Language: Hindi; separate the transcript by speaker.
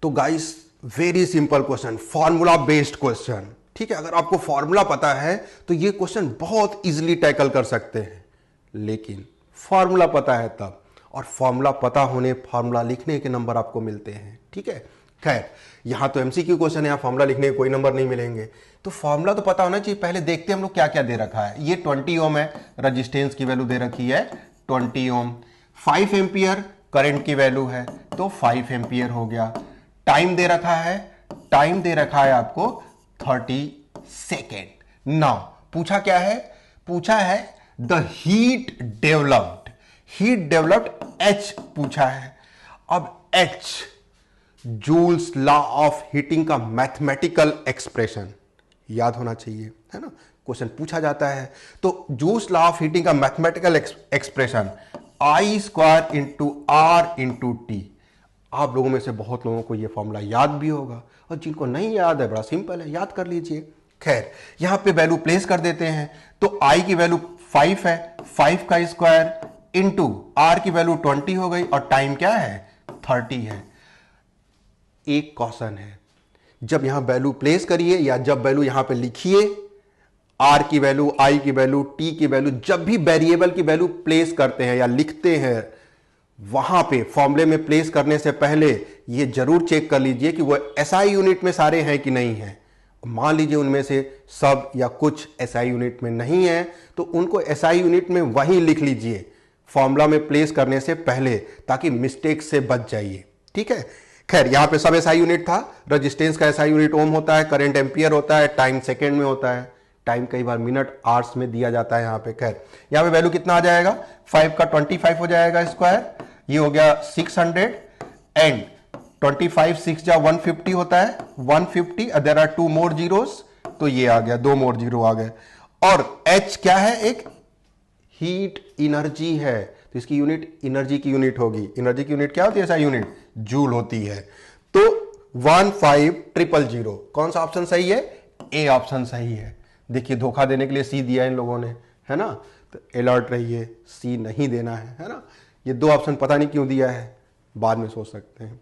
Speaker 1: तो guys very simple question, formula based question. ठीक है, अगर आपको फॉर्मूला पता है तो ये क्वेश्चन बहुत इजीली टैकल कर सकते हैं, लेकिन फॉर्मूला पता है तब, और फॉर्मूला पता होने फॉर्मूला लिखने के नंबर आपको मिलते हैं। ठीक है, खैर यहां तो एमसीक्यू क्वेश्चन है, यहां फॉर्मूला लिखने के कोई नंबर नहीं मिलेंगे, तो फॉर्मूला तो पता होना चाहिए। पहले देखते हैं हम लोग क्या क्या दे रखा है। ये 20 ओम है, रजिस्टेंस की वैल्यू दे रखी है 20 ओम। 5 एम्पियर करंट की वैल्यू है, तो 5 एम्पियर हो गया। टाइम दे रखा है, टाइम दे रखा है आपको 30 सेकेंड। नाउ पूछा क्या है, पूछा है the heat developed, heat developed H पूछा है। अब H joules law of heating का मैथमेटिकल एक्सप्रेशन याद होना चाहिए, है ना, क्वेश्चन पूछा जाता है। तो जूल्स लॉ ऑफ हीटिंग का mathematical expression I square into R into T. आप लोगों में से बहुत लोगों को यह फॉर्मूला याद भी होगा, और जिनको नहीं याद है बड़ा सिंपल है, याद कर लीजिए। खैर यहां पे वैल्यू प्लेस कर देते हैं, तो आई की वैल्यू 5 है, 5 का स्क्वायर इंटू आर की वैल्यू 20 हो गई, और टाइम क्या है 30 है। एक क्वेश्चन है, जब यहां वैल्यू प्लेस करिए या जब वैल्यू यहां पे लिखिए, आर की वैल्यू, आई की वैल्यू, टी की वैल्यू, जब भी वेरिएबल की वैल्यू प्लेस करते हैं या लिखते हैं, वहां पे फॉर्मूले में प्लेस करने से पहले ये जरूर चेक कर लीजिए कि वो एसआई यूनिट में सारे हैं कि नहीं है। मान लीजिए उनमें से सब या कुछ एसआई यूनिट में नहीं है, तो उनको एसआई यूनिट में वहीं लिख लीजिए फॉर्मूला में प्लेस करने से पहले, ताकि मिस्टेक से बच जाइए। ठीक है, खैर यहां पे सब एसआई यूनिट था। रजिस्टेंस का एसआई यूनिट ओम होता है, करंट एम्पियर होता है, टाइम सेकेंड में होता है, टाइम कई बार मिनट आवर्स में दिया जाता है यहां पे। खैर यहां पे वैल्यू कितना आ जाएगा, 5 का 25 हो जाएगा स्क्वायर, ये हो गया 600, एंड 25 6 जा 150 होता है, 150, देयर आर 2 मोर जीरोस, तो ये आ गया, 2 मोर जीरो आ गए। और H क्या है, एक हीट एनर्जी है, तो इसकी यूनिट एनर्जी की यूनिट होगी। एनर्जी की यूनिट क्या होती है, ऐसा यूनिट जूल होती है। तो 15000, कौन सा ऑप्शन सही है, ए ऑप्शन सही है। देखिए धोखा देने के लिए सी दिया इन लोगों ने, है ना, तो अलर्ट रहिए, सी नहीं देना है ना। ये दो ऑप्शन पता नहीं क्यों दिया है, बाद में सोच सकते हैं।